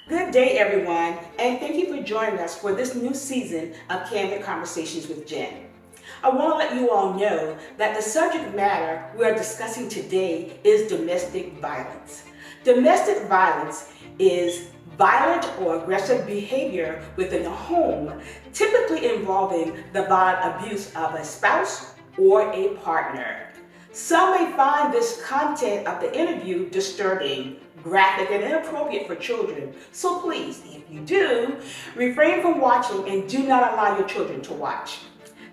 Good day, everyone, and thank you for joining us for this new season of Candid Conversations with Jen. I want to let you all know that the subject matter we are discussing today is domestic violence. Domestic violence is violent or aggressive behavior within the home, typically involving the violent abuse of a spouse or a partner. Some may find this content of the interview disturbing, graphic, and inappropriate for children. So please, if you do, refrain from watching and do not allow your children to watch.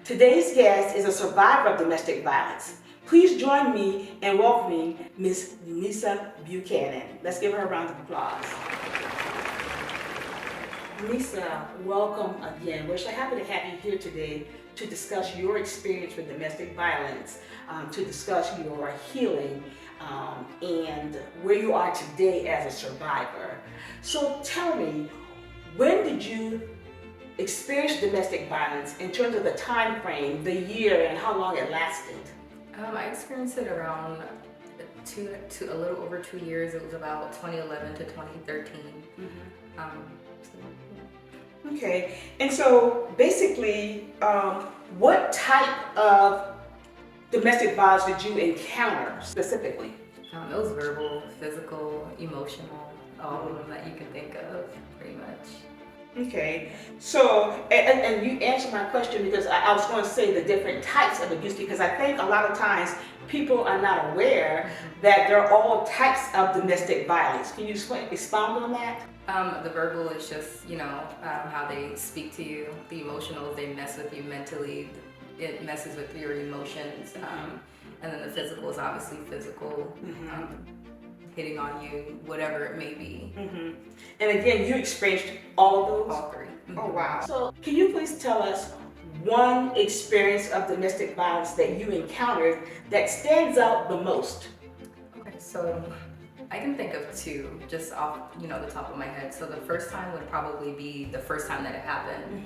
Today's guest is a survivor of domestic violence. Please join me in welcoming Ms. Nisaa Buchanan. Let's give her a round of applause. Nisaa, welcome again. We're so happy to have you here today to discuss your experience with domestic violence, to discuss your healing, and where you are today as a survivor. So tell me, when did you experience domestic violence in terms of the time frame, the year, and how long it lasted? I experienced it around a little over 2 years. It was about 2011 to 2013. Okay, and so basically, what type of domestic violence did you encounter specifically? It was verbal, physical, emotional, all of them that you can think of, pretty much. Okay, so, and you answered my question because I was going to say the different types of abuse, because I think a lot of times people are not aware that there are all types of domestic violence. Can you expound on that? The verbal is just, how they speak to you. The emotional, they mess with you mentally. It messes with your emotions. And then the physical is obviously physical, hitting on you, whatever it may be. And again, you experienced all of those? All three. Oh, wow. So can you please tell us one experience of domestic violence that you encountered that stands out the most? Okay, so I can think of two just off, the top of my head. So the first time would probably be the first time that it happened.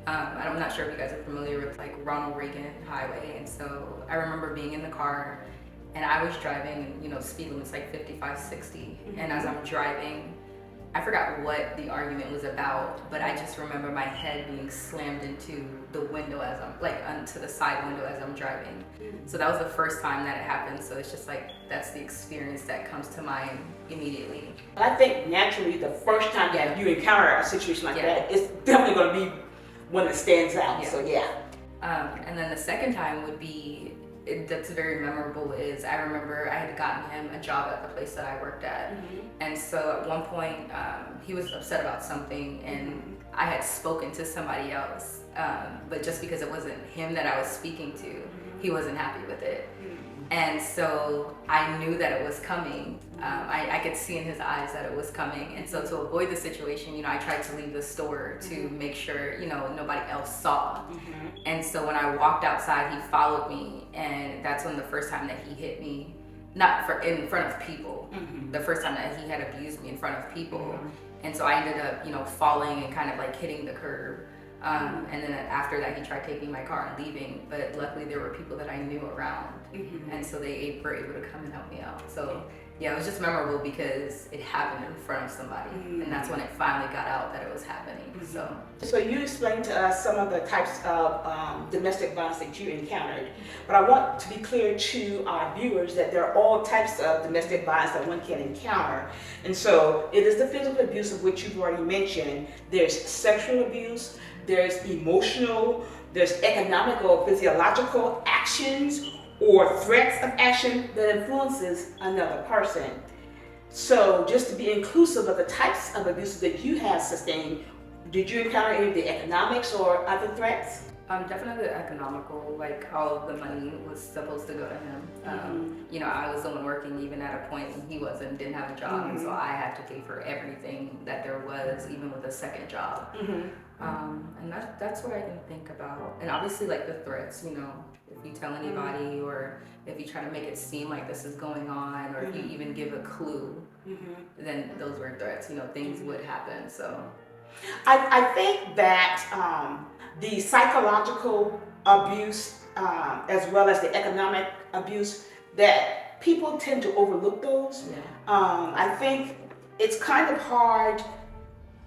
I'm not sure if you guys are familiar with like Ronald Reagan Highway. And so I remember being in the car and I was driving, speed limit's like 55, 60. And as I'm driving, I forgot what the argument was about, but I just remember my head being slammed into the window as I'm, onto the side window as I'm driving. So that was the first time that it happened. So it's just like, that's the experience that comes to mind immediately. I think naturally the first time that you encounter a situation like that, it's definitely going to be one that stands out. So and then the second time would be, that's very memorable, is I remember I had gotten him a job at the place that I worked at. And so at one point he was upset about something and I had spoken to somebody else, but just because it wasn't him that I was speaking to, he wasn't happy with it. And so I knew that it was coming. I could see in his eyes that it was coming. And so to avoid the situation, I tried to leave the store to make sure, nobody else saw. And so when I walked outside, he followed me. And that's when the first time that he hit me, in front of people, the first time that he had abused me in front of people. And so I ended up, falling and kind of like hitting the curb. And then after that, he tried taking my car and leaving, but luckily there were people that I knew around, and so they were able to come and help me out. So yeah, it was just memorable because it happened in front of somebody, and that's when it finally got out that it was happening. So you explained to us some of the types of domestic violence that you encountered, but I want to be clear to our viewers that there are all types of domestic violence that one can encounter. And so it is the physical abuse of which you've already mentioned. There's sexual abuse, there's emotional, there's economical, physiological actions or threats of action that influences another person. So just to be inclusive of the types of abuses that you have sustained, did you encounter any of the economics or other threats? Definitely economical, like all of the money was supposed to go to him. I was the one working even at a point when he didn't have a job, and so I had to pay for everything that there was, even with a second job. And that's what I can think about. And obviously like the threats, if you tell anybody or if you try to make it seem like this is going on, or if you even give a clue, then those were threats, things would happen, so. I think that the psychological abuse as well as the economic abuse, that people tend to overlook those. I think it's kind of hard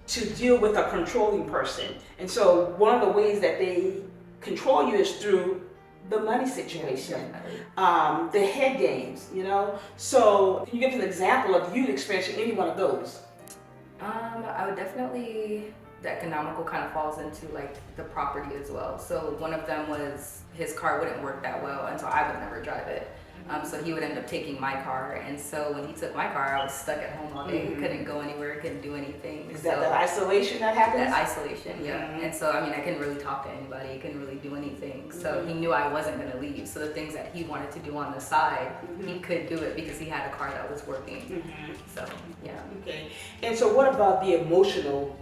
to deal with a controlling person. And so one of the ways that they control you is through the money situation, the head games, you know. So can you give us an example of you experiencing any one of those? I would definitely, the economical kind of falls into like the property as well. So one of them was his car wouldn't work that well, and so I would never drive it. So he would end up taking my car, and so when he took my car, I was stuck at home all day. Couldn't go anywhere, couldn't do anything. Is that the isolation that happens? That isolation, yeah. And so, I mean, I couldn't really talk to anybody. I couldn't really do anything. So he knew I wasn't going to leave. So the things that he wanted to do on the side, he could do it because he had a car that was working. So, yeah. Okay. And so what about the emotional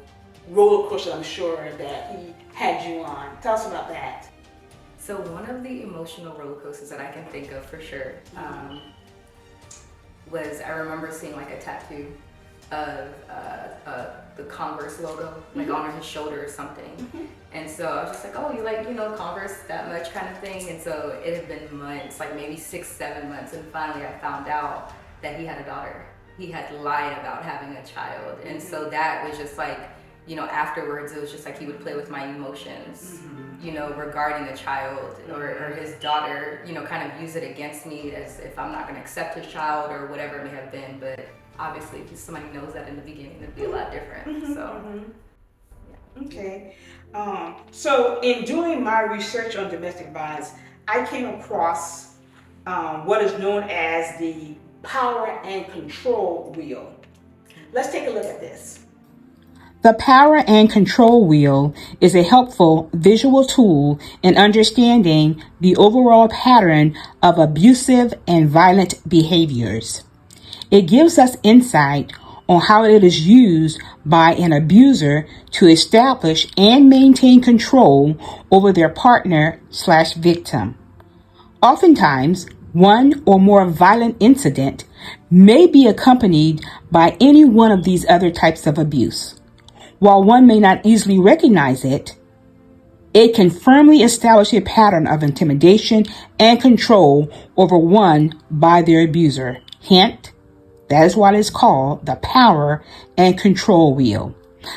roller coaster I'm sure that he had you on? Tell us about that. So one of the emotional roller coasters that I can think of for sure was, I remember seeing like a tattoo of the Converse logo, like on his shoulder or something. And so I was just like, oh, you like, you know, Converse that much kind of thing. And so it had been months, like maybe 6-7 months. And finally I found out that he had a daughter. He had lied about having a child. And so that was just like, you know, afterwards it was just like he would play with my emotions, you know, regarding a child or his daughter, you know, kind of use it against me as if I'm not going to accept his child or whatever it may have been. But obviously, if somebody knows that in the beginning, it'd be a lot different. So, yeah. Okay. So in doing my research on domestic violence, I came across what is known as the power and control wheel. Let's take a look at this. The power and control wheel is a helpful visual tool in understanding the overall pattern of abusive and violent behaviors. It gives us insight on how it is used by an abuser to establish and maintain control over their partner/victim. Oftentimes, one or more violent incident may be accompanied by any one of these other types of abuse. While one may not easily recognize it, it can firmly establish a pattern of intimidation and control over one by their abuser. Hint, that is what is called the power and control wheel.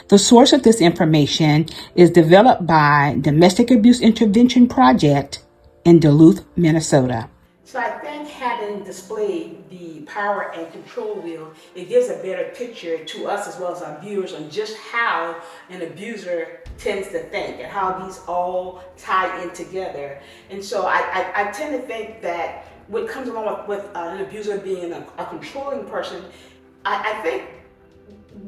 The source of this information is developed by Domestic Abuse Intervention Project in Duluth, Minnesota. So I think having displayed the power and control wheel, it gives a better picture to us as well as our viewers on just how an abuser tends to think and how these all tie in together. And so I tend to think that what comes along with an abuser being a controlling person, I think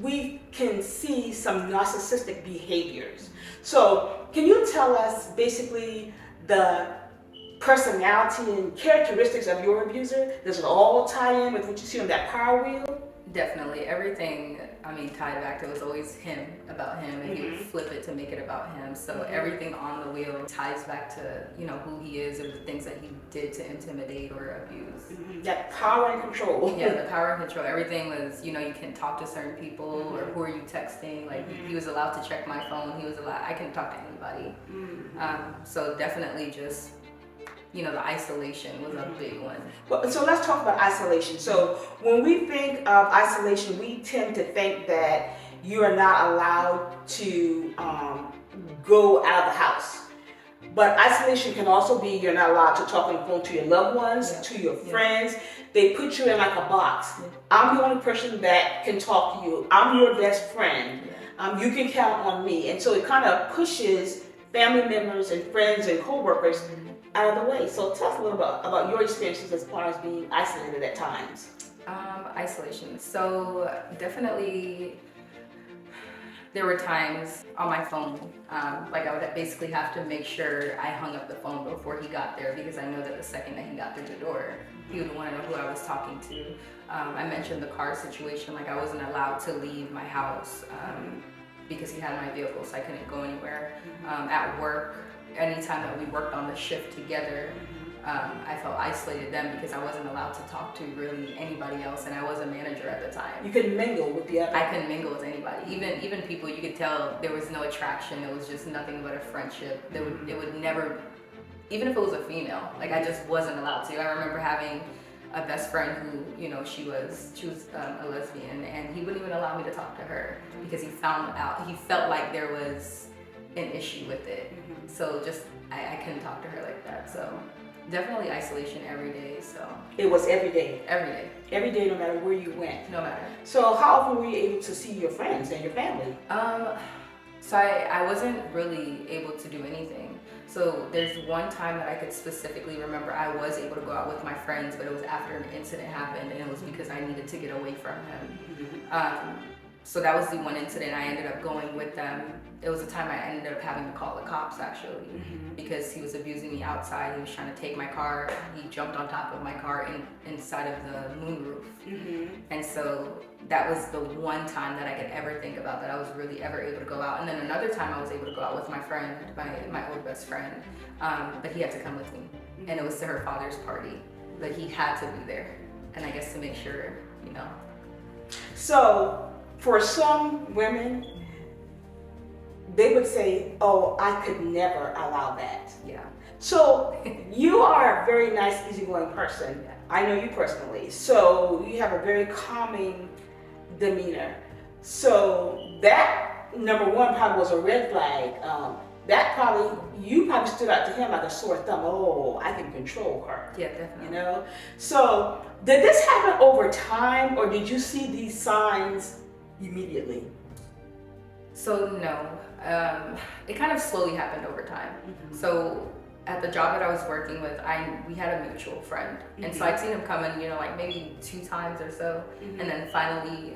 we can see some narcissistic behaviors. So can you tell us basically the personality and characteristics of your abuser? Does it all tie in with what you see on that power wheel? Definitely. Everything, I mean, tied back to it was always him, about him, and he would flip it to make it about him. So everything on the wheel ties back to, you know, who he is or the things that he did to intimidate or abuse. That power and control. Yeah, the power and control. Everything was, you know, you can talk to certain people or who are you texting. Like he was allowed to check my phone. He was allowed, I can talk to anybody. So definitely just, you know, the isolation was a big one. Well, so let's talk about isolation. So when we think of isolation, we tend to think that you are not allowed to go out of the house. But isolation can also be you're not allowed to talk on the phone to your loved ones, to your friends. They put you in like a box. I'm the only person that can talk to you. I'm your best friend. You can count on me. And so it kind of pushes family members and friends and coworkers out of the way. So tell us a little bit about your experiences as far as being isolated at times. Isolation. So definitely there were times on my phone, like I would basically have to make sure I hung up the phone before he got there, because I know that the second that he got through the door, he would want to know who I was talking to. I mentioned the car situation, like I wasn't allowed to leave my house because he had my vehicle, so I couldn't go anywhere. At work, anytime that we worked on the shift together, I felt isolated then because I wasn't allowed to talk to really anybody else, and I was a manager at the time. You couldn't mingle with the other. I couldn't mingle with anybody. Even people, you could tell there was no attraction. It was just nothing but a friendship. It would never, even if it was a female, like I just wasn't allowed to. I remember having a best friend who, you know, she was a lesbian, and he wouldn't even allow me to talk to her because he felt like there was an issue with it. So just, I couldn't talk to her like that. So definitely isolation every day. So it was every day. Every day. Every day, no matter where you went. No matter. So how often were you able to see your friends and your family? So I wasn't really able to do anything. So there's one time that I could specifically remember I was able to go out with my friends, but it was after an incident happened, and it was because I needed to get away from him. So that was the one incident I ended up going with them. It was a time I ended up having to call the cops, actually, because he was abusing me outside. He was trying to take my car. He jumped on top of my car inside of the moonroof. And so that was the one time that I could ever think about that I was really ever able to go out. And then another time I was able to go out with my friend, my old best friend, but he had to come with me. And it was to her father's party, but he had to be there. And I guess to make sure, you know. So for some women, they would say, oh, I could never allow that. Yeah. So you are a very nice, easygoing person. Yeah. I know you personally. So you have a very calming demeanor. So that, number one, probably was a red flag. You probably stood out to him like a sore thumb. Oh, I can control her. Yeah, definitely. You know? So did this happen over time, or did you see these signs immediately? So no, it kind of slowly happened over time. So at the job that I was working with, we had a mutual friend, and so I'd seen him come in, you know, like maybe 2 times or so, and then finally,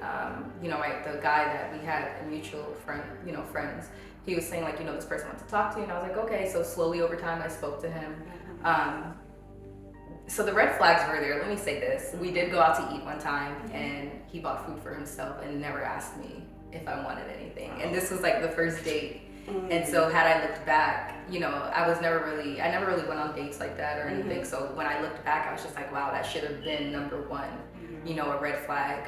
you know, the guy that we had a mutual friend, you know, friends, he was saying like, you know, this person wants to talk to you, and I was like, okay. So slowly over time, I spoke to him. So the red flags were there. Let me say this: we did go out to eat one time, and he bought food for himself and never asked me if I wanted anything. And this was like the first date. And so had I looked back, you know, I never really went on dates like that or anything. So when I looked back, I was just like, wow, that should have been number one, you know, a red flag.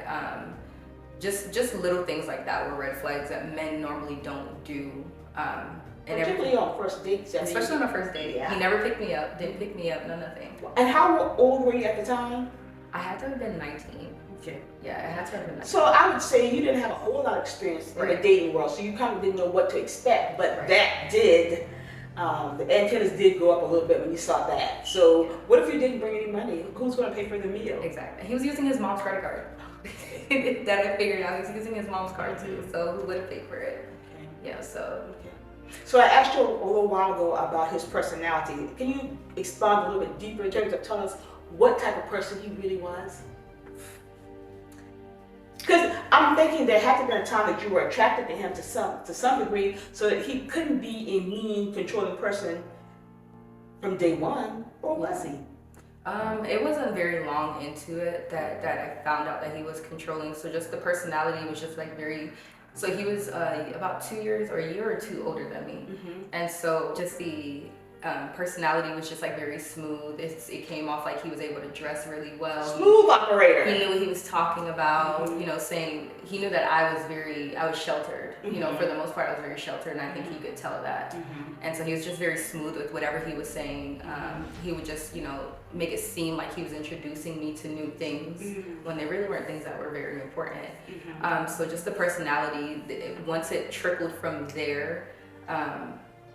Just little things like that were red flags that men normally don't do. And particularly on first dates. Especially on a first date. Yeah. He never picked me up, didn't pick me up, nothing. And how old were you at the time? I had to have been 19. Okay. Yeah, I had to have been 19. So I would say you didn't have a whole lot of experience in the dating world, so you kind of didn't know what to expect, but that did, the antennas did go up a little bit when you saw that. So what if you didn't bring any money? Who's going to pay for the meal? Exactly. He was using his mom's credit card. That I figured out. He was using his mom's card too, so who would have paid for it? Okay. Yeah, so. Okay. So I asked you a little while ago about his personality. Can you expound a little bit deeper in terms of telling us what type of person he really was? Because I'm thinking there had to be a time that you were attracted to him to some degree, so that he couldn't be a mean, controlling person from day one, or was he? It wasn't very long into it that I found out that he was controlling. So just the personality was just like very. So he was about 2 years or a year or two older than me, and so just the personality was just like very smooth. It came off like he was able to dress really well. Smooth operator. He knew what he was talking about. You know, saying he knew that I was sheltered. You know, for the most part, I was very sheltered, and I think he could tell that. And so he was just very smooth with whatever he was saying. He would just, you know, make it seem like he was introducing me to new things when they really weren't things that were very important. So just the personality, once it trickled from there,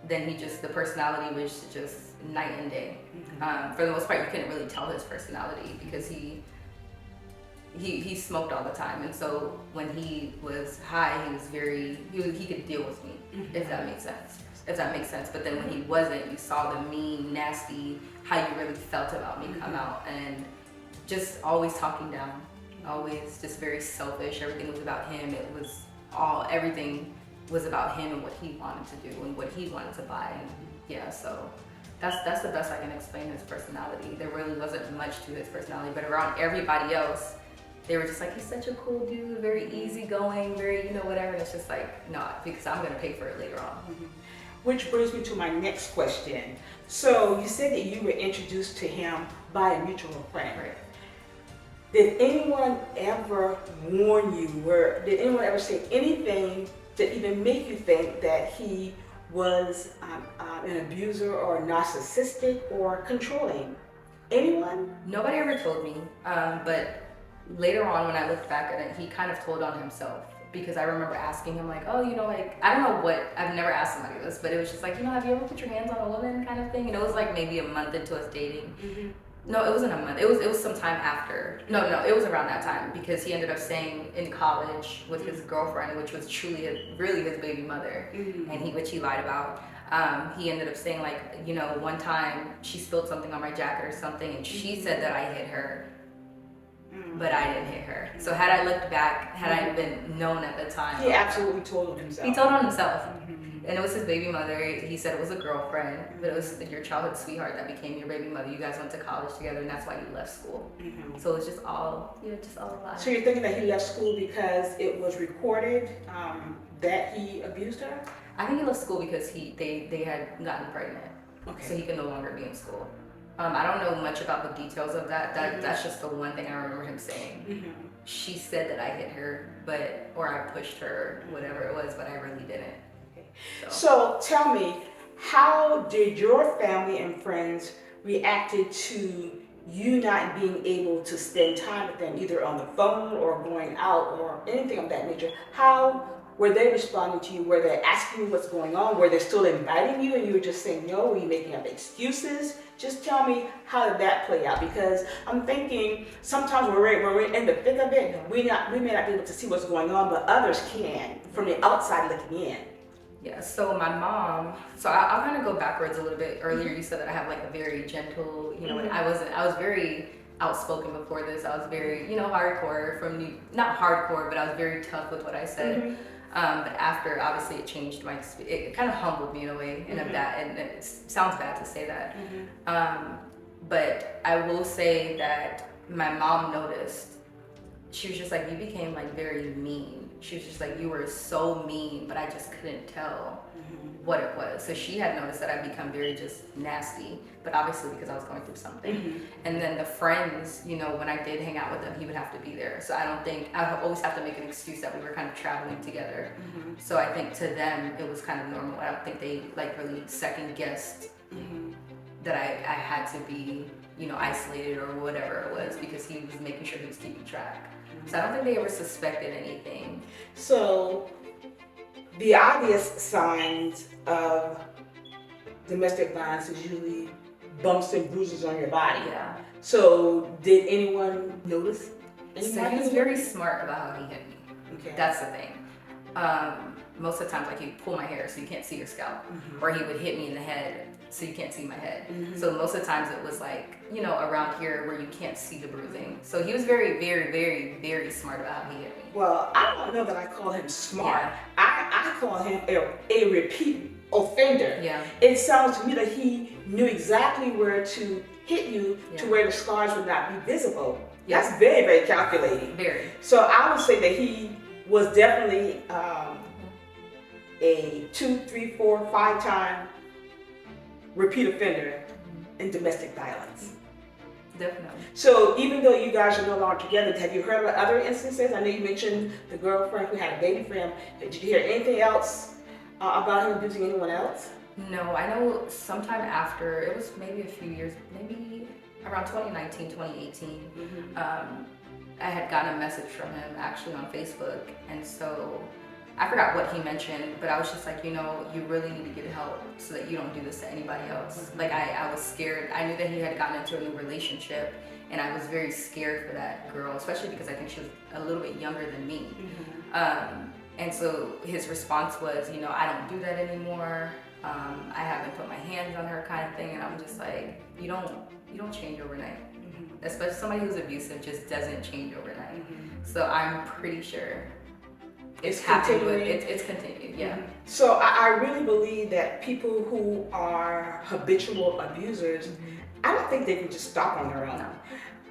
then the personality was just night and day. For the most part, you couldn't really tell his personality because he smoked all the time, and so when he was high, he could deal with me, if that makes sense. But then when he wasn't, you saw the mean, nasty, how you really felt about me come out, and just always talking down, always just very selfish. Everything was about him. Everything was about him and what he wanted to do and what he wanted to buy. And yeah, so that's the best I can explain his personality. There really wasn't much to his personality, but around everybody else, they were just like, he's such a cool dude, very easygoing, very, you know, whatever. And it's just like, no, because I'm gonna pay for it later on. Which brings me to my next question. So you said that you were introduced to him by a mutual friend. Right. Did anyone ever warn you, did anyone ever say anything to even make you think that he was an abuser or narcissistic or controlling Anyone? Nobody ever told me, but later on when I looked back at it, he kind of told on himself. Because I remember asking him like, oh, you know, like, I don't know what, I've never asked somebody this, but it was just like, you know, have you ever put your hands on a woman kind of thing? And it was like maybe a month into us dating. Mm-hmm. No, it wasn't a month. It was some time after. No, it was around that time because he ended up staying in college with his girlfriend, which was really his baby mother, and which he lied about. He ended up saying like, you know, one time she spilled something on my jacket or something, and she said that I hit her. But I didn't hit her. So had I looked back, had I been known at the time, he absolutely told on himself. He told on himself, and it was his baby mother. He said it was a girlfriend, but it was your childhood sweetheart that became your baby mother. You guys went to college together, and that's why you left school. So it was just all a lie. So you're thinking that he left school because it was recorded that he abused her? I think he left school because they had gotten pregnant, so he could no longer be in school. I don't know much about the details of that. That's just the one thing I remember him saying. She said that I hit her, or I pushed her, whatever it was, but I really didn't. So tell me, how did your family and friends reacted to you not being able to spend time with them, either on the phone or going out or anything of that nature? How were they responding to you? Were they asking you what's going on? Were they still inviting you and you were just saying no? Were you making up excuses? Just tell me, how did that play out? Because I'm thinking sometimes when we're in the thick of it, we may not be able to see what's going on, but others can from the outside looking in. Yeah, so my mom, I'll kind of go backwards a little bit. Earlier you said that I have like a very gentle, you know, I was very outspoken before this. I was very, you know, hardcore not hardcore, but I was very tough with what I said. But after, obviously, it changed it kind of humbled me in a way, and it sounds bad to say that. But I will say that my mom noticed. She was just like, you became like very mean. She was just like, you were so mean, but I just couldn't tell what it was. So she had noticed that I'd become very just nasty, but obviously because I was going through something. And then the friends, you know, when I did hang out with them, he would have to be there. So I don't think, I would always have to make an excuse that we were kind of traveling together. So I think to them, it was kind of normal. I don't think they like really second guessed that I had to be, you know, isolated or whatever it was, because he was making sure he was keeping track. So I don't think they ever suspected anything. So the obvious signs of domestic violence is usually bumps and bruises on your body. Yeah. So did anyone notice? So he was very smart about how he hit me. Okay. That's the thing. Most of the times, like, he'd pull my hair so you can't see your scalp, or he would hit me in the head so you can't see my head. So most of the times it was like, you know, around here where you can't see the bruising. So he was very, very, very, very smart about how he hit me. Well, I don't know that I call him smart. Yeah. I call him a repeat offender. Yeah. It sounds to me that he knew exactly where to hit you to where the scars would not be visible. Yeah. That's very, very calculating. Very. So I would say that he was definitely a 2, 3, 4, 5 time repeat offender in domestic violence. Definitely. So even though you guys are no longer together, have you heard of other instances? I know you mentioned the girlfriend who had a baby for him. Did you hear anything else about him abusing anyone else? No, I know sometime after, it was maybe a few years, maybe around 2019, 2018, I had gotten a message from him actually on Facebook, and so I forgot what he mentioned, but I was just like, you know, you really need to get help so that you don't do this to anybody else. Like, I was scared. I knew that he had gotten into a new relationship, and I was very scared for that girl, especially because I think she was a little bit younger than me. And so his response was, you know, I don't do that anymore. I haven't put my hands on her, kind of thing. And I'm just like, you don't change overnight. Especially somebody who's abusive just doesn't change overnight. So I'm pretty sure it's continuing. It's continued, yeah. So I really believe that people who are habitual abusers, I don't think they can just stop on their own. No.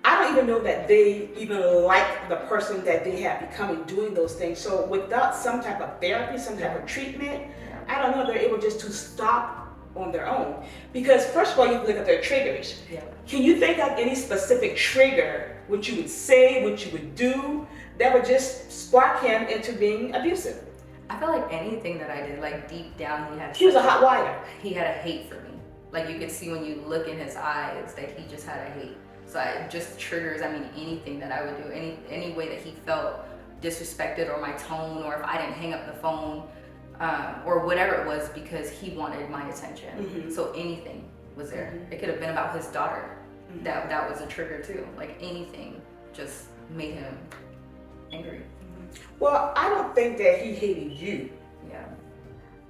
I don't even know that they even like the person that they have become in doing those things. So without some type of therapy, some type of treatment, I don't know if they're able just to stop on their own. Because first of all, you look at their triggers. Can you think of any specific trigger, what you would say, what you would do, that would just spark him into being abusive? I feel like anything that I did, like deep down, He was a hot wire. He had a hate for me. Like you could see when you look in his eyes that he just had a hate. So it just triggers, anything that I would do, any way that he felt disrespected, or my tone, or if I didn't hang up the phone, or whatever it was, because he wanted my attention. So anything was there. It could have been about his daughter. That was a trigger too. Like anything just made him angry. Well, I don't think that he hated you. Yeah.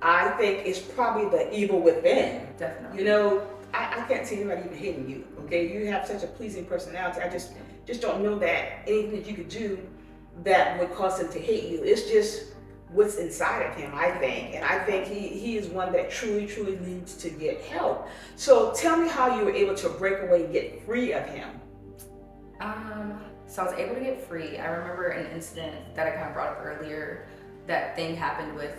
I think it's probably the evil within. Definitely. You know, I can't see anybody even hating you. Okay, you have such a pleasing personality. I just don't know that anything that you could do that would cause him to hate you. It's just what's inside of him, I think. And I think he is one that truly needs to get help. So tell me how you were able to break away and get free of him. So I was able to get free. I remember an incident that I kind of brought up earlier. That thing happened with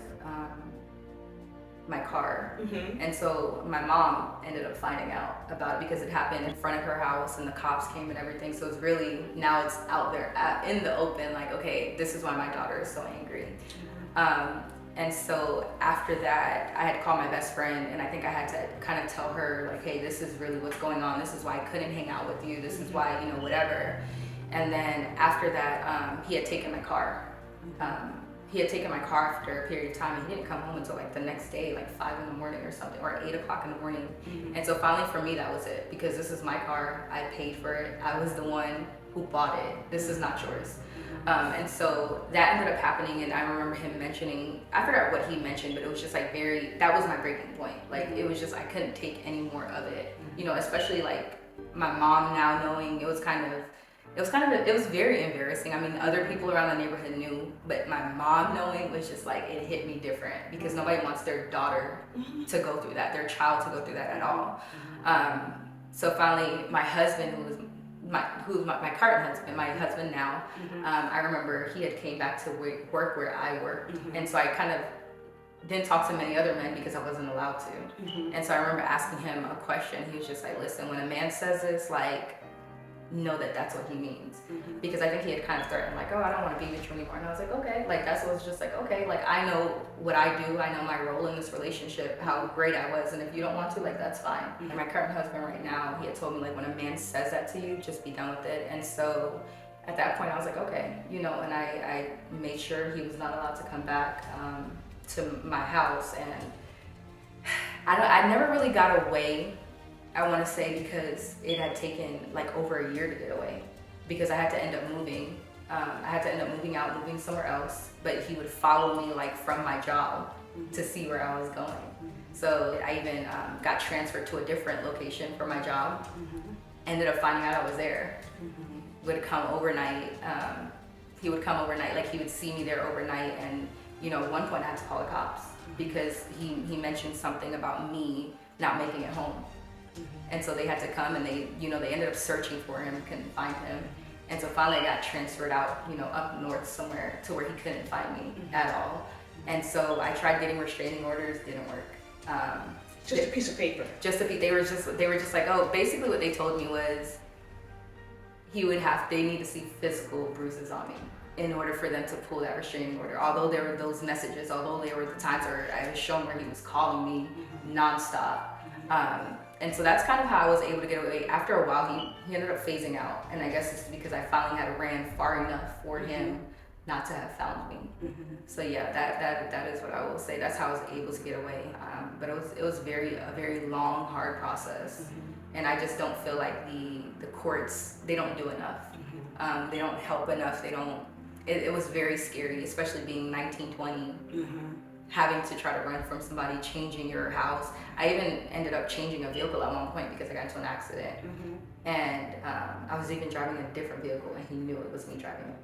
my car. And so my mom ended up finding out about it because it happened in front of her house and the cops came and everything. So it's really, now it's out there in the open, like, okay, this is why my daughter is so angry. And so after that, I had to call my best friend, and I think I had to kind of tell her, like, hey, this is really what's going on. This is why I couldn't hang out with you. This is why, whatever. And then after that, he had taken my car. He had taken my car after a period of time, and he didn't come home until like the next day, like 5 in the morning or something, or 8 o'clock in the morning. And so finally for me, that was it, because this is my car. I paid for it. I was the one who bought it. This is not yours. And so that ended up happening, and I remember him mentioning, I forgot what he mentioned, but it was just like that was my breaking point. Like it was just, I couldn't take any more of it, especially like my mom now knowing. It was very embarrassing. Other people around the neighborhood knew, but my mom knowing was just like, it hit me different, because nobody wants their daughter to go through that, their child to go through that at all. So finally, my husband, who's my current husband, my husband now, I remember he had came back to work where I worked, and so I kind of didn't talk to many other men because I wasn't allowed to. And so I remember asking him a question. He was just like, listen, when a man says this, like, know that that's what he means. Because I think he had kind of threatened, like, oh, I don't want to be with you anymore. And I was like, okay, like that's what was just like, okay, like I know what I do, I know my role in this relationship, how great I was, and if you don't want to, like, that's fine. And my current husband right now, he had told me, like, when a man says that to you, just be done with it. And so at that point I was like, okay, and I made sure he was not allowed to come back to my house. And I never really got away, I want to say, because it had taken like over a year to get away, because I had to end up moving. I had to end up moving out, moving somewhere else, but he would follow me like from my job to see where I was going. So I even got transferred to a different location for my job. Ended up finding out I was there. Would come overnight. He would come overnight, like he would see me there overnight. And at one point I had to call the cops because he mentioned something about me not making it home. And so they had to come, and they ended up searching for him, couldn't find him. And so finally I got transferred out, up north somewhere to where he couldn't find me at all. And so I tried getting restraining orders, didn't work. Just a piece of paper. They were just like, oh, basically what they told me was they need to see physical bruises on me in order for them to pull that restraining order. Although there were those messages, although there were the times where I was shown where he was calling me nonstop. And so that's kind of how I was able to get away. After a while, he ended up phasing out. And I guess it's because I finally had ran far enough for him not to have found me. So yeah, that is what I will say. That's how I was able to get away. But it was a very long, hard process. And I just don't feel like the courts, they don't do enough. They don't help enough. It was very scary, especially being 19, 20. Having to try to run from somebody, changing your house. I even ended up changing a vehicle at one point because I got into an accident. And I was even driving a different vehicle, and he knew it was me driving it.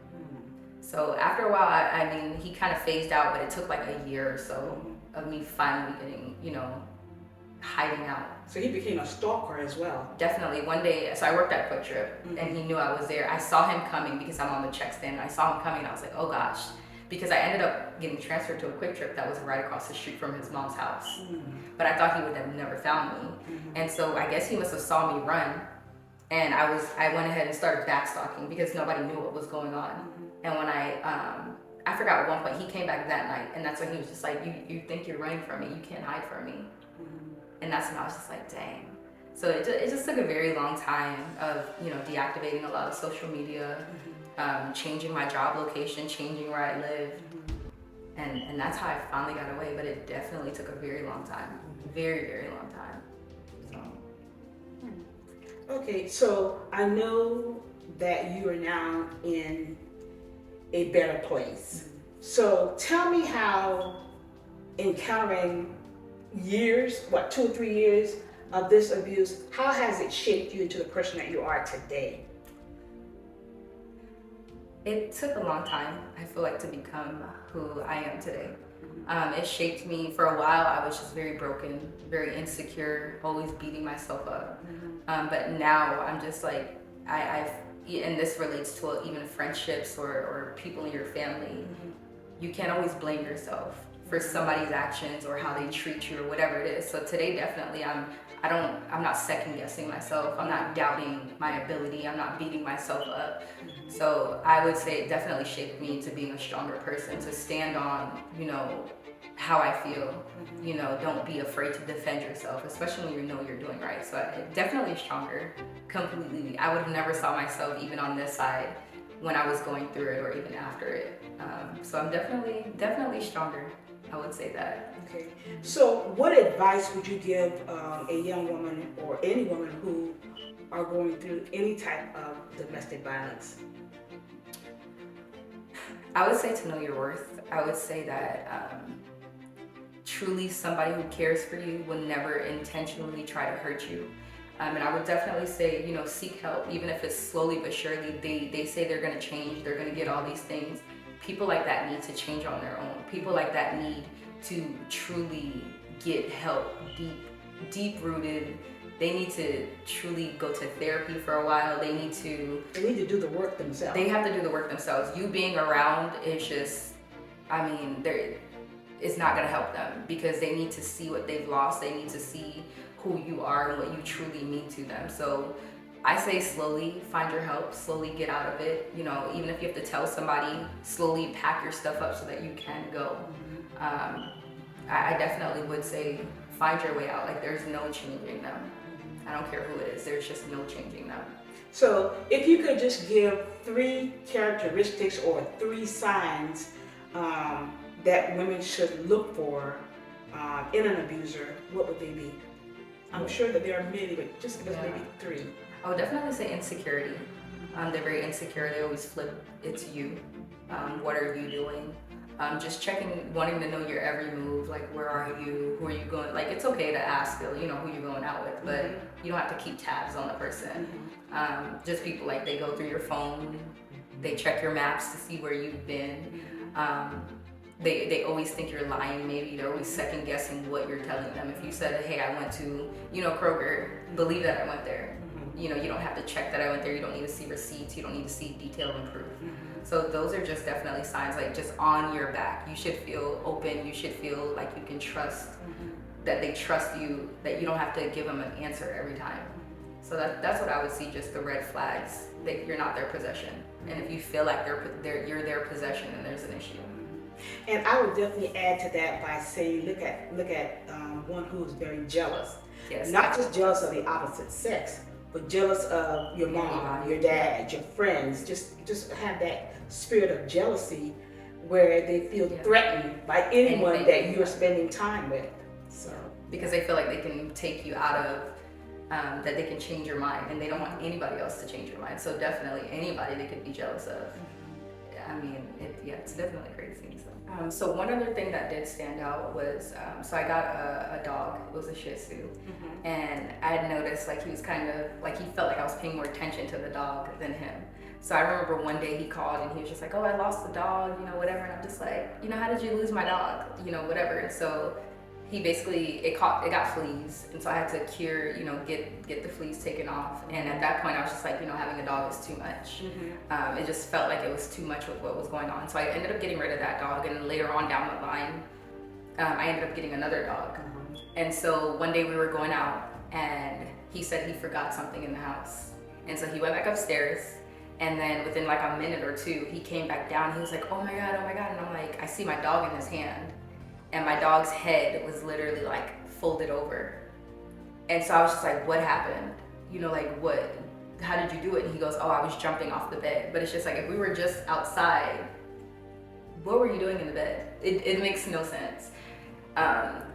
So after a while, he kind of phased out, but it took like a year or so of me finally getting, hiding out. So he became a stalker as well. Definitely. One day, so I worked at Quick Trip, and he knew I was there. I saw him coming because I'm on the check stand. I saw him coming, and I was like, oh gosh. Because I ended up getting transferred to a Quick Trip that was right across the street from his mom's house. But I thought he would have never found me. And so I guess he must have saw me run. And I went ahead and started backstalking because nobody knew what was going on. And when I I forgot at one point he came back that night, and that's when he was just like, you think you're running from me, you can't hide from me. And that's when I was just like, dang. So it just took a very long time of, you know, deactivating a lot of social media, changing my job location, changing where I live. And that's how I finally got away, but it definitely took a very long time. Very, very long time. So. Okay, so I know that you are now in a better place. So tell me how encountering years, 2 or 3 years of this abuse, how has it shaped you into the person that you are today? It took a long time, I feel like, to become who I am today. It shaped me. For a while, I was just very broken, very insecure, always beating myself up. But now I'm just like, and this relates to even friendships or people in your family. You can't always blame yourself for somebody's actions or how they treat you or whatever it is. So today, definitely, I'm not second guessing myself. I'm not doubting my ability. I'm not beating myself up. So I would say it definitely shaped me into being a stronger person, to stand on, you know, how I feel. You know, don't be afraid to defend yourself, especially when you know you're doing right. So definitely stronger, completely. I would have never saw myself even on this side when I was going through it or even after it. So I'm definitely stronger. I would say that. Okay. So what advice would you give a young woman or any woman who are going through any type of domestic violence? I would say to know your worth. I would say that truly somebody who cares for you will never intentionally try to hurt you. And I would definitely say, you know, seek help, even if it's slowly but surely. They say they're going to change, they're going to get all these things. People like that need to change on their own. People like that need to truly get help, deep rooted. They need to truly go to therapy for a while. They need to do the work themselves. They have to do the work themselves. You being around is just, I mean, it's not going to help them, because they need to see what they've lost. They need to see who you are and what you truly mean to them. So I say slowly find your help, slowly get out of it. You know, even if you have to tell somebody, slowly pack your stuff up so that you can go. I definitely would say find your way out. Like, there's no changing them. I don't care who it is, there's just no changing them. So if you could just give 3 characteristics or 3 signs that women should look for in an abuser, what would they be? I'm sure that there are many, but just give us maybe 3. I would definitely say insecurity. They're very insecure. They always flip it to you. What are you doing? Just checking, wanting to know your every move. Like, where are you? Who are you going? Like, it's okay to ask, you know, who you're going out with, but you don't have to keep tabs on the person. Just people, like, they go through your phone. They check your maps to see where you've been. They always think you're lying. Maybe they're always second guessing what you're telling them. If you said, hey, I went to, you know, Kroger, believe that I went there. You know, you don't have to check that I went there. You don't need to see receipts. You don't need to see detail and proof. So those are just definitely signs, like, just on your back. You should feel open. You should feel like you can trust, that they trust you, that you don't have to give them an answer every time. So that's what I would see, just the red flags, that you're not their possession. And if you feel like you're their possession, then there's an issue. And I would definitely add to that by saying, look at one who is very jealous. Yes. Not just jealous of the opposite sex, but jealous of your mom, your dad, your friends. Just have that spirit of jealousy where they feel threatened by anyone that you're spending time with. So because they feel like they can take you out of, that they can change your mind, and they don't want anybody else to change your mind. So definitely anybody they could be jealous of. I mean, it's definitely crazy. So one other thing that did stand out was, so I got a dog. It was a Shih Tzu, and I had noticed, like, he was kind of like, he felt like I was paying more attention to the dog than him. So I remember one day he called and he was just like, oh, I lost the dog, you know, whatever. And I'm just like, you know, how did you lose my dog, you know, whatever. And so he basically, it got fleas, and so I had to cure, you know, get the fleas taken off. And at that point I was just like, you know, having a dog is too much. It just felt like it was too much with what was going on. So I ended up getting rid of that dog, and later on down the line, I ended up getting another dog. And so one day we were going out, and he said he forgot something in the house. And so he went back upstairs, And then within like a minute or two, he came back down. He was like, oh my God. And I'm like, I see my dog in his hand. And my dog's head was literally like folded over. And so I was just like, what happened? You know, like what, how did you do it? And he goes, oh, I was jumping off the bed. But it's just like, if we were just outside, what were you doing in the bed? It makes no sense.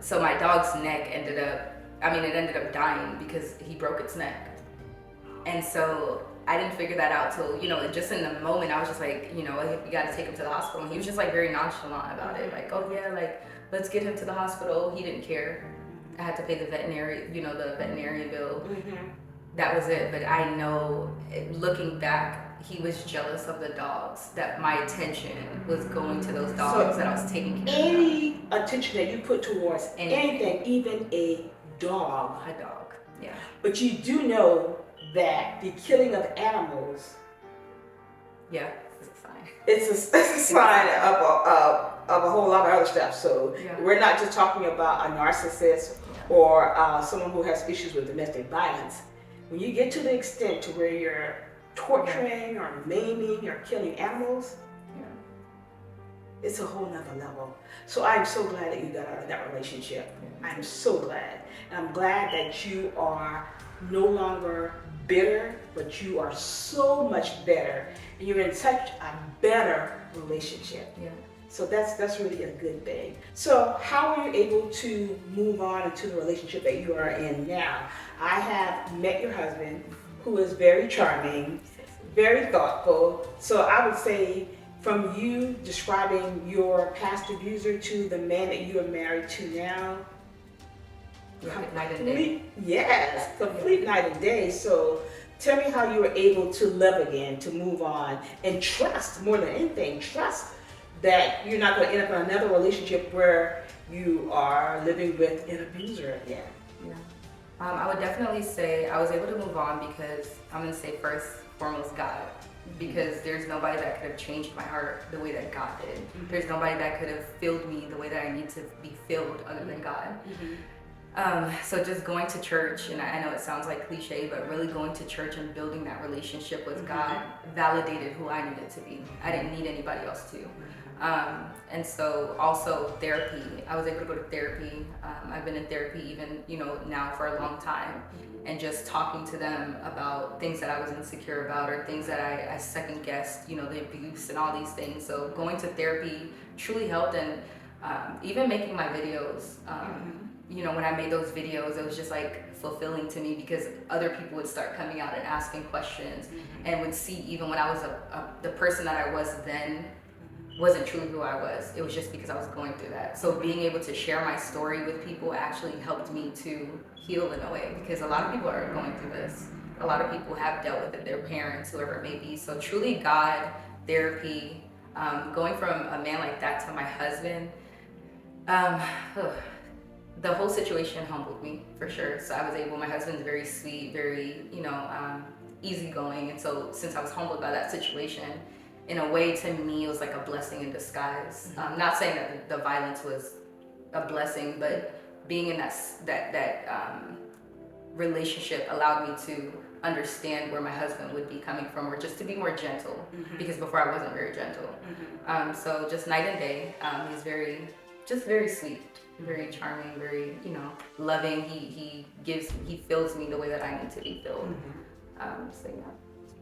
So my dog's neck ended up dying because he broke its neck. And so I didn't figure that out till, you know, just in the moment, I was just like, you know, we got to take him to the hospital. And he was just like very nonchalant about it. Like, oh yeah, like, let's get him to the hospital. He didn't care. I had to pay the veterinary bill. Mm-hmm. That was it. But I know, looking back, he was jealous of the dogs, that my attention was going to those dogs, that I was taking care of. Any attention that you put towards anything, even a dog. A dog, yeah. But you do know that the killing of animals, yeah, it's a sign. It's a sign of a whole lot of other stuff. So we're not just talking about a narcissist or someone who has issues with domestic violence. When you get to the extent to where you're torturing or maiming or killing animals, it's a whole nother level. So I'm so glad that you got out of that relationship. I'm so glad. And I'm glad that you are no longer bitter, but you are so much better. And you're in such a better relationship. Yeah. So that's really a good thing. So how are you able to move on into the relationship that you are in now? I have met your husband, who is very charming, very thoughtful. So I would say, from you describing your past abuser to the man that you are married to now, night and day. Yes, complete night and day. So tell me how you were able to love again, to move on, and trust, more than anything, trust that you're not going to end up in another relationship where you are living with an abuser again. Yeah. I would definitely say I was able to move on because I'm going to say first, foremost, God. Because there's nobody that could have changed my heart the way that God did. Mm-hmm. There's nobody that could have filled me the way that I need to be filled other than God. Mm-hmm. So just going to church, and I know it sounds like cliche, but really going to church and building that relationship with God validated who I needed to be. I didn't need anybody else to. And so also therapy, I was able to go to therapy. I've been in therapy even, now for a long time, and just talking to them about things that I was insecure about or things that I second guessed, the abuse and all these things. So going to therapy truly helped, and even making my videos, when I made those videos, it was just like fulfilling to me because other people would start coming out and asking questions and would see even when I was the person that I was then wasn't truly who I was. It was just because I was going through that. So being able to share my story with people actually helped me to heal in a way, because a lot of people are going through this. A lot of people have dealt with it, their parents, whoever it may be. So truly God, therapy, going from a man like that to my husband, the whole situation humbled me for sure. So I was able, my husband's very sweet, very, easygoing. And so since I was humbled by that situation, in a way, to me, it was like a blessing in disguise. Not saying that the violence was a blessing, but being in that relationship allowed me to understand where my husband would be coming from, or just to be more gentle, because before I wasn't very gentle. So just night and day. He's very sweet, very charming, very, loving. He fills me the way that I need to be filled. So yeah.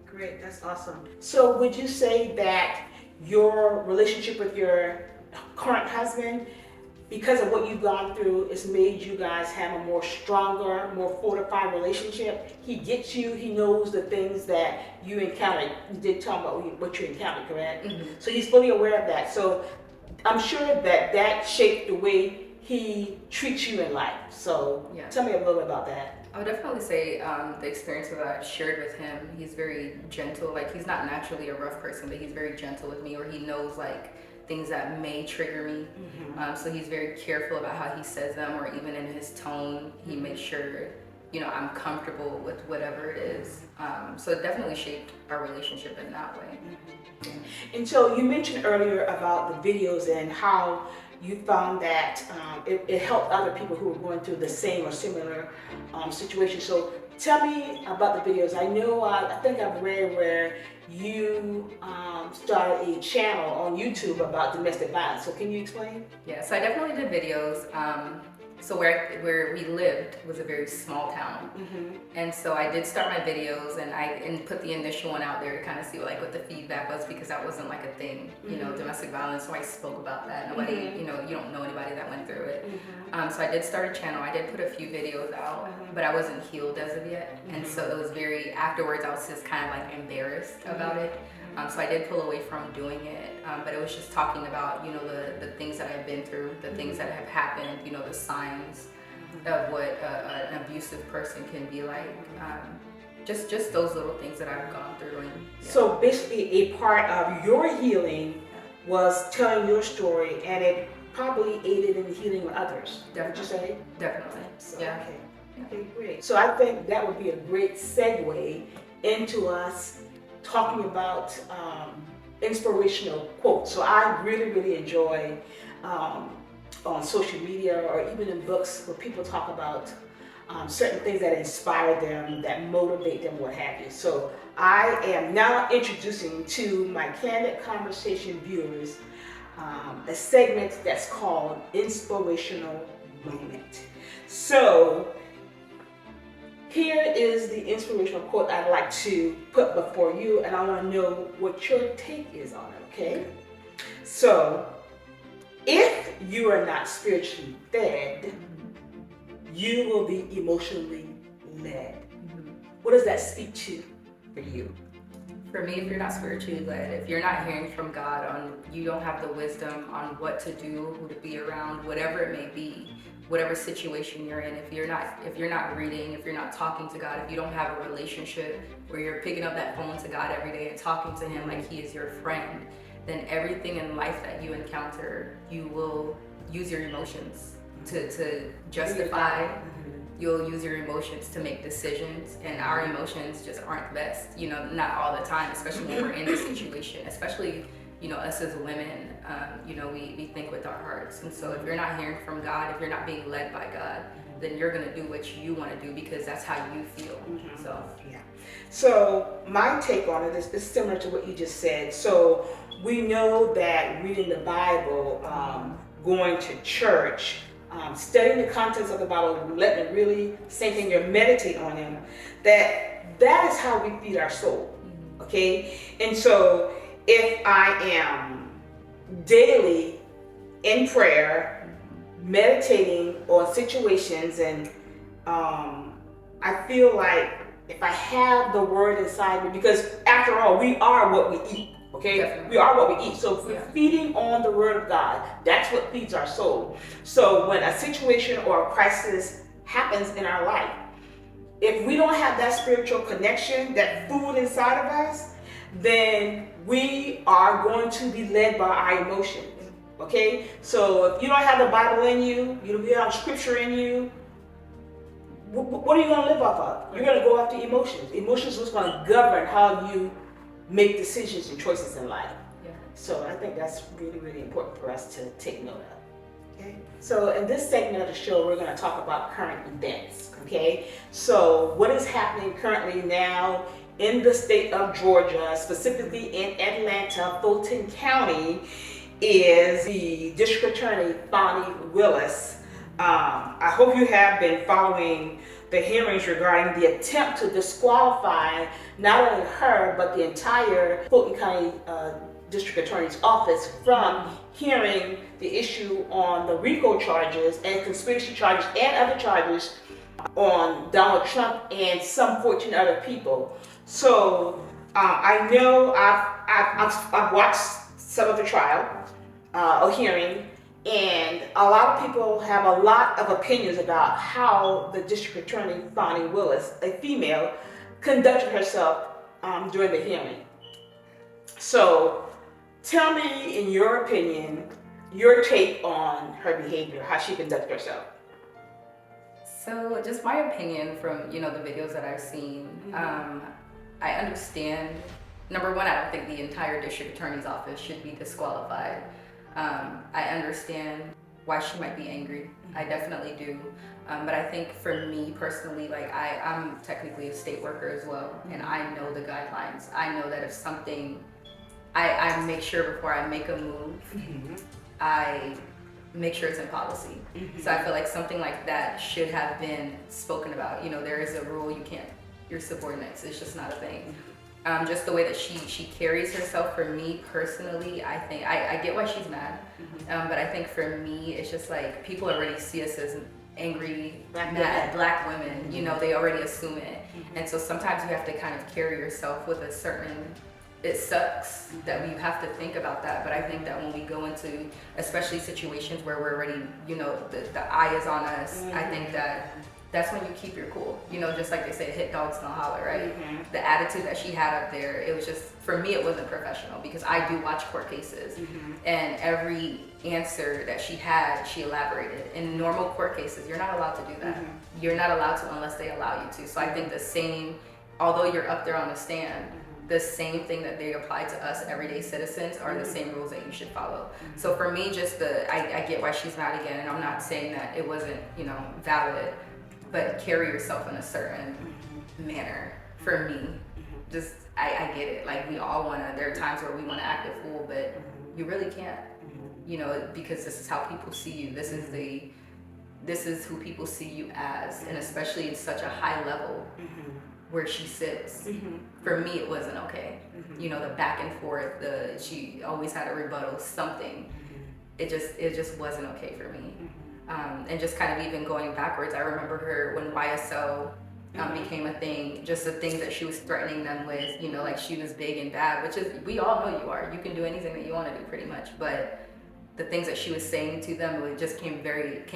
Great, that's awesome. So would you say that your relationship with your current husband, because of what you've gone through, it's made you guys have a more stronger, more fortified relationship? He gets you, he knows the things that you encountered. You did talk about what you encountered, correct? So he's fully aware of that. So I'm sure that shaped the way he treats you in life. So tell me a little bit about that. I would definitely say the experience that I've shared with him, he's very gentle. Like, he's not naturally a rough person, but he's very gentle with me, or he knows like things that may trigger me. So he's very careful about how he says them, or even in his tone, he makes sure, I'm comfortable with whatever it is. So it definitely shaped our relationship in that way. And so you mentioned earlier about the videos and how you found that it helped other people who were going through the same or similar situation. So tell me about the videos. I know, I think I've read where you started a channel on YouTube about domestic violence. So can you explain? Yeah, so I definitely did videos. So where we lived was a very small town, and so I did start my videos, and put the initial one out there to kind of see like what the feedback was, because that wasn't like a thing, you know, domestic violence. So I spoke about that. Nobody, you know, you don't know anybody that went through it. So I did start a channel. I did put a few videos out, but I wasn't healed as of yet, and so it was very, afterwards I was just kind of like embarrassed about it. So I did pull away from doing it, but it was just talking about, you know, the things that I've been through, the things that have happened, you know, the signs of what an abusive person can be like, just those little things that I've gone through. And, yeah. So basically a part of your healing was telling your story, and it probably aided in the healing of others. Would you say? Definitely. So, Yeah. Okay, great. So I think that would be a great segue into us talking about inspirational quotes. So I really enjoy on social media or even in books where people talk about certain things that inspire them, that motivate them, what have you. So I am now introducing to my Candid Conversation viewers a segment that's called Inspirational Moment. So here is the inspirational quote I'd like to put before you, and I want to know what your take is on it, okay? So, if you are not spiritually fed, you will be emotionally led. What does that speak to for you? For me, if you're not spiritually led, if you're not hearing from God, you don't have the wisdom on what to do, who to be around, whatever it may be, whatever situation you're in, if you're not reading, if you're not talking to God, if you don't have a relationship where you're picking up that phone to God every day and talking to Him like He is your friend, then everything in life that you encounter, you will use your emotions to justify. You'll use your emotions to make decisions, and our emotions just aren't best, you know, not all the time, especially when we're in a situation, especially, you know, us as women, you know, we think with our hearts. And so if you're not hearing from God, if you're not being led by God, then you're going to do what you want to do because that's how you feel. So, yeah. So my take on it is similar to what you just said. So we know that reading the Bible, going to church, studying the contents of the Bible, letting it really sink in, you meditate on Him, that is how we feed our soul, okay? And so if I am daily in prayer, meditating on situations, and I feel like if I have the Word inside me, because after all, we are what we eat. Okay, definitely. We are what we eat. So if we're feeding on the Word of God, that's what feeds our soul. So when a situation or a crisis happens in our life, if we don't have that spiritual connection, that food inside of us, then we are going to be led by our emotions. Okay, so if you don't have the Bible in you, you don't have Scripture in you, what are you going to live off of? You're going to go after emotions. Emotions is going to govern how you make decisions and choices in life. So I think that's really important for us to take note of. Okay. So in this segment of the show, we're going to talk about current events. Okay. So what is happening currently now in the state of Georgia, specifically in Atlanta, Fulton County, is the District Attorney Bonnie Willis. I hope you have been following the hearings regarding the attempt to disqualify not only her, but the entire Fulton County District Attorney's Office from hearing the issue on the RICO charges and conspiracy charges and other charges on Donald Trump and some 14 other people. So I know I've watched some of the trial, a hearing, and a lot of people have a lot of opinions about how the District Attorney, Bonnie Willis, a female, conducted herself during the hearing. So tell me, in your opinion, your take on her behavior, how she conducted herself. So just my opinion from, you know, the videos that I've seen, I understand, number one, I don't think the entire District Attorney's Office should be disqualified. I understand why she might be angry. I definitely do. But I think for me personally, like I'm technically a state worker as well, and I know the guidelines. I know that if something, I make sure before I make a move, I make sure it's in policy. So I feel like something like that should have been spoken about. You know, there is a rule, you can't, your subordinates, it's just not a thing. Just the way that she carries herself, for me personally, I think, I get why she's mad, but I think for me, it's just like, people already see us as angry, mad black women, you know, they already assume it. And so sometimes you have to kind of carry yourself with a certain, it sucks that we have to think about that, but I think that when we go into, especially situations where we're already, you know, the eye is on us, I think that that's when you keep your cool. You know, just like they say, hit dogs don't holler, right? The attitude that she had up there, it was just, for me, it wasn't professional, because I do watch court cases, and every answer that she had, she elaborated. In normal court cases, you're not allowed to do that. You're not allowed to unless they allow you to. So I think the same, although you're up there on the stand, the same thing that they apply to us everyday citizens are the same rules that you should follow. So for me, just I get why she's mad again, and I'm not saying that it wasn't, you know, valid, but carry yourself in a certain manner. For me, just, I get it. Like, we all wanna, there are times where we wanna act a fool, but you really can't, you know, because this is how people see you. This is who people see you as, and especially at such a high level where she sits. For me, it wasn't okay. You know, the back and forth, she always had a rebuttal, something. It just wasn't okay for me. And just kind of even going backwards, I remember her when YSL became a thing, just the things that she was threatening them with, you know, like she was big and bad, which is, we all know you are. You can do anything that you want to do pretty much, but the things that she was saying to them, it just came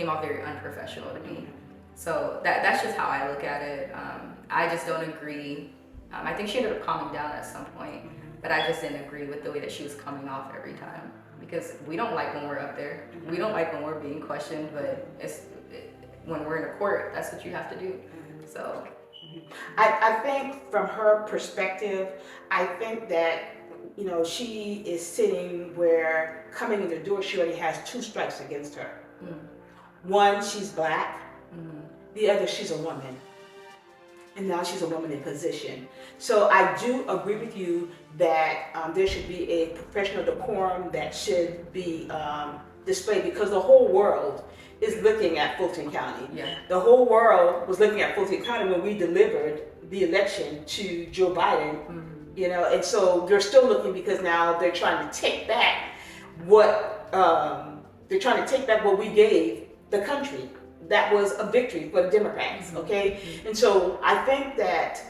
off very unprofessional to me. So that's just how I look at it. I just don't agree. I think she ended up calming down at some point, but I just didn't agree with the way that she was coming off every time, because we don't like when we're up there. We don't like when we're being questioned, but when we're in a court, that's what you have to do. So I think from her perspective, I think that, you know, she is sitting where, coming in the door, she already has 2 strikes against her. One, she's black. The other, she's a woman. And now she's a woman in position. So I do agree with you that there should be a professional decorum that should be displayed, because the whole world is looking at Fulton County. The whole world was looking at Fulton County when we delivered the election to Joe Biden. You know, and so they're still looking, because now they're trying to take back what we gave the country. That was a victory for the Democrats, okay? And so I think that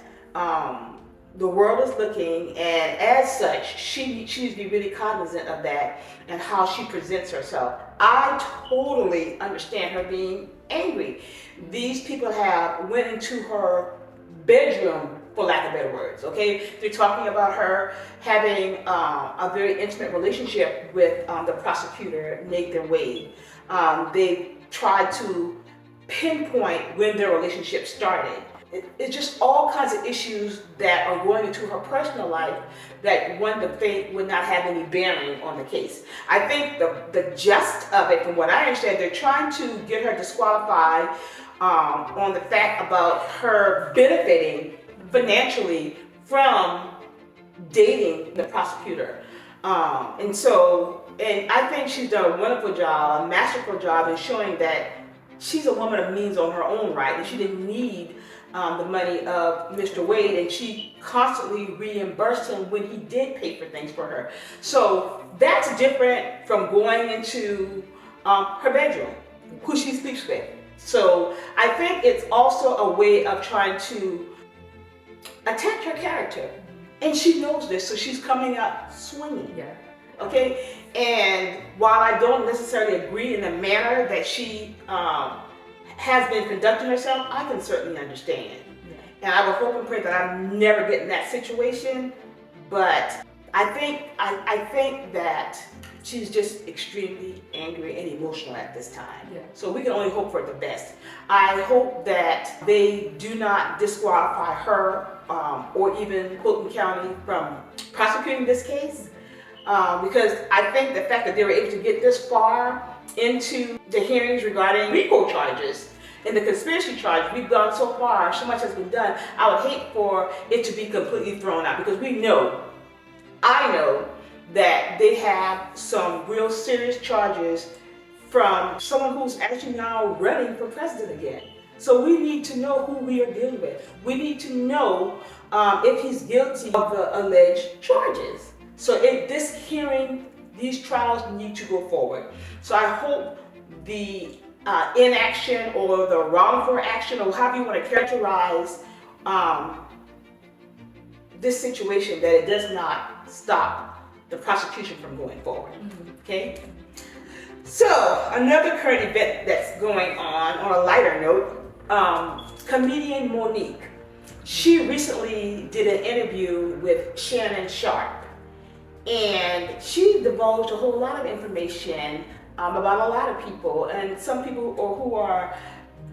the world is looking, and as such, she needs to be really cognizant of that and how she presents herself. I totally understand her being angry. These people have went into her bedroom, for lack of better words, okay? They're talking about her having a very intimate relationship with the prosecutor, Nathan Wade. They tried to pinpoint when their relationship started. It's just all kinds of issues that are going into her personal life that one would think would not have any bearing on the case. I think the gist of it, from what I understand, they're trying to get her disqualified on the fact about her benefiting financially from dating the prosecutor. And I think she's done a wonderful job, a masterful job in showing that she's a woman of means on her own right, and she didn't need the money of Mr. Wade, and she constantly reimbursed him when he did pay for things for her. So that's different from going into her bedroom, who she sleeps with. So I think it's also a way of trying to attack her character, and she knows this, so she's coming out swinging. Okay, and while I don't necessarily agree in the manner that she has been conducting herself, I can certainly understand. And I would hope and pray that I never get in that situation. But I think that she's just extremely angry and emotional at this time. So we can only hope for the best. I hope that they do not disqualify her or even Fulton County from prosecuting this case. because I think the fact that they were able to get this far into the hearings regarding RICO charges and the conspiracy charge, we've gone so far, so much has been done. I would hate for it to be completely thrown out, because I know that they have some real serious charges from someone who's actually now running for president again. So we need to know who we are dealing with. We need to know if he's guilty of the alleged charges. So if this hearing, these trials need to go forward. So I hope the inaction or the wrongful action, or however you want to characterize this situation, that it does not stop the prosecution from going forward. Okay? So another current event that's going on a lighter note, comedian Monique. She recently did an interview with Shannon Sharp, and she divulged a whole lot of information about a lot of people, and some people who are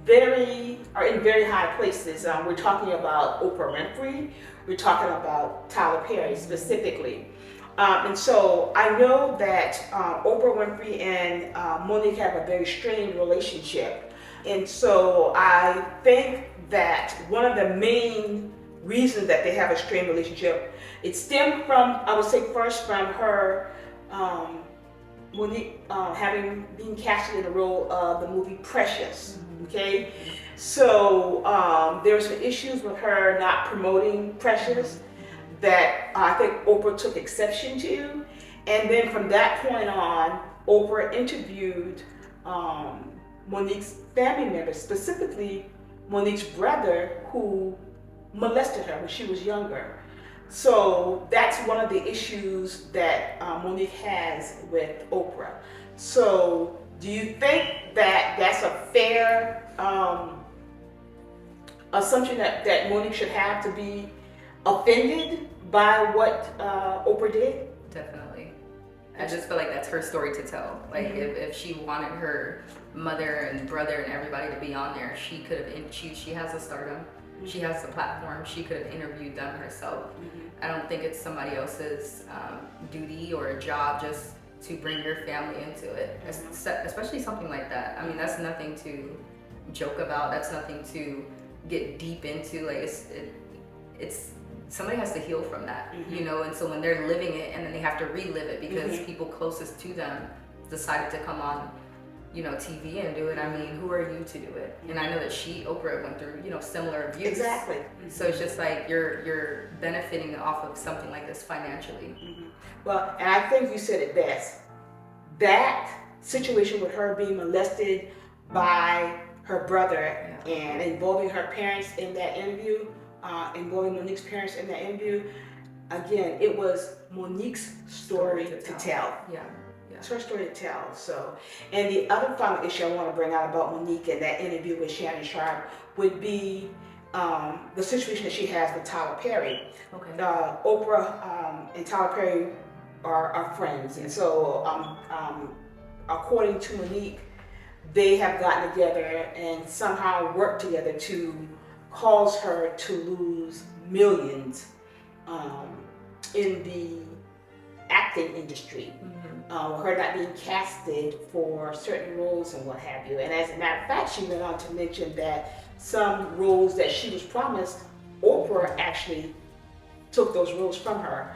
in very high places. We're talking about Oprah Winfrey. We're talking about Tyler Perry specifically. And so I know that Oprah Winfrey and Monique have a very strained relationship. And so I think that one of the main reasons that they have a strained relationship, it stemmed from, I would say first from her, Monique being casted in the role of the movie Precious, okay? So there were some issues with her not promoting Precious that I think Oprah took exception to. And then from that point on, Oprah interviewed Monique's family members, specifically Monique's brother, who molested her when she was younger. So that's one of the issues that Monique has with Oprah. So do you think that that's a fair assumption that Monique should have to be offended by what Oprah did? Definitely. I just feel like that's her story to tell. Like if she wanted her mother and brother and everybody to be on there, she could have. She has a stardom. She has a platform. She could have interviewed them herself. I don't think it's somebody else's duty or a job just to bring your family into it, especially something like that. I mean, that's nothing to joke about. That's nothing to get deep into. Like it's somebody has to heal from that, you know. And so when they're living it and then they have to relive it because people closest to them decided to come on, you know, TV and do it. I mean, who are you to do it? And I know that Oprah went through, you know, similar abuse. Exactly. So it's just like you're benefiting off of something like this financially. Well, and I think you said it best. That situation with her being molested by her brother and involving her parents in that interview, involving Monique's parents in that interview, again, it was Monique's story to tell. It's her story to tell. So, and the other final issue I want to bring out about Monique and that interview with Shannon Sharp would be the situation that she has with Tyler Perry. Oprah and Tyler Perry are friends, and so according to Monique, they have gotten together and somehow worked together to cause her to lose millions in the acting industry. Her not being casted for certain roles and what have you. And as a matter of fact, she went on to mention that some roles that she was promised, Oprah actually took those roles from her.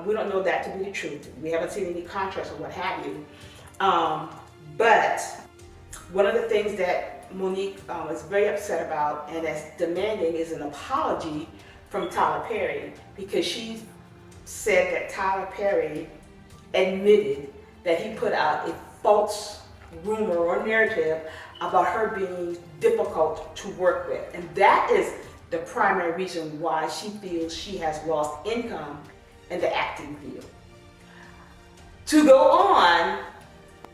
We don't know that to be the truth. We haven't seen any contracts or what have you. But one of the things that Monique is very upset about and that's demanding is an apology from Tyler Perry, because she said that Tyler Perry admitted that he put out a false rumor or narrative about her being difficult to work with. And that is the primary reason why she feels she has lost income in the acting field. To go on,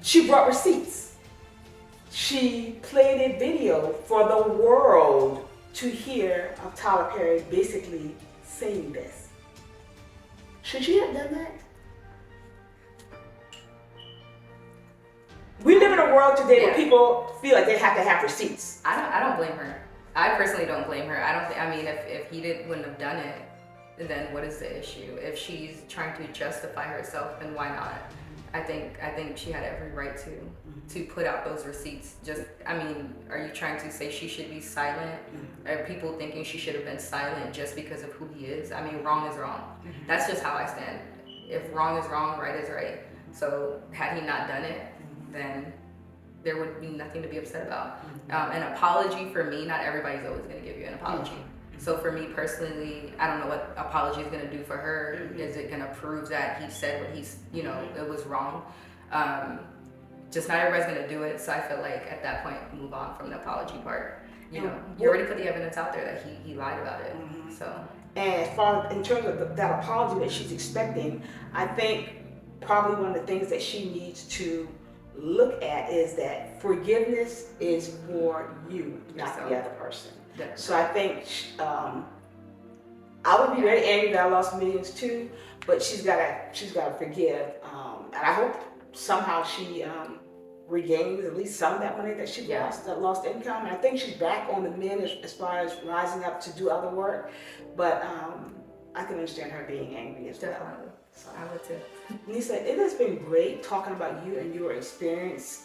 she brought receipts. She played a video for the world to hear of Tyler Perry basically saying this. Should she have done that? We live in a world today where people feel like they have to have receipts. I don't blame her. I personally don't blame her. I mean, if he wouldn't have done it, then what is the issue? If she's trying to justify herself, then why not? I think she had every right to put out those receipts. Just, I mean, are you trying to say she should be silent? Are people thinking she should have been silent just because of who he is? I mean, wrong is wrong. That's just how I stand. If wrong is wrong, right is right. So had he not done it, then there would be nothing to be upset about. An apology for me, not everybody's always going to give you an apology. So for me personally, I don't know what apology is going to do for her. Is it going to prove that he said what he's, it was wrong? Just not everybody's going to do it. So I feel like at that point, move on from the apology part. You already put the evidence out there that he lied about it. So. And as far as in terms of that apology that she's expecting, I think probably one of the things that she needs to look at is that forgiveness is for you, not the other person. So I think I would be very angry that I lost millions too, but she's gotta forgive, and I hope somehow she regains at least some of that money that she lost, that lost income. And I think she's back on the mend as far as rising up to do other work, but I can understand her being angry as well. So, I would too. Nisaa, it has been great talking about you and your experience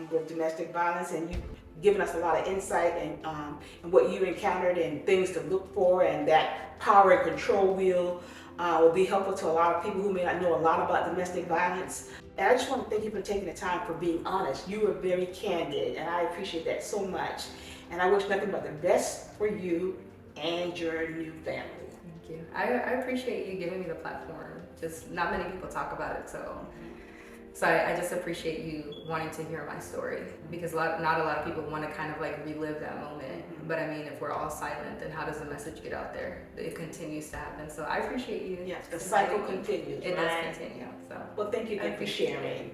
with domestic violence, and you've given us a lot of insight and what you encountered and things to look for, and that power and control wheel will be helpful to a lot of people who may not know a lot about domestic violence. And I just want to thank you for taking the time for being honest. You were very candid, and I appreciate that so much. And I wish nothing but the best for you and your new family. Thank you. I appreciate you giving me the platform. Just not many people talk about it, so I just appreciate you wanting to hear my story, because not a lot of people want to kind of like relive that moment. But I mean, if we're all silent, then how does the message get out there? It continues to happen. So I appreciate you. Yes, the cycle continues. It does continue. So well, thank you again for sharing.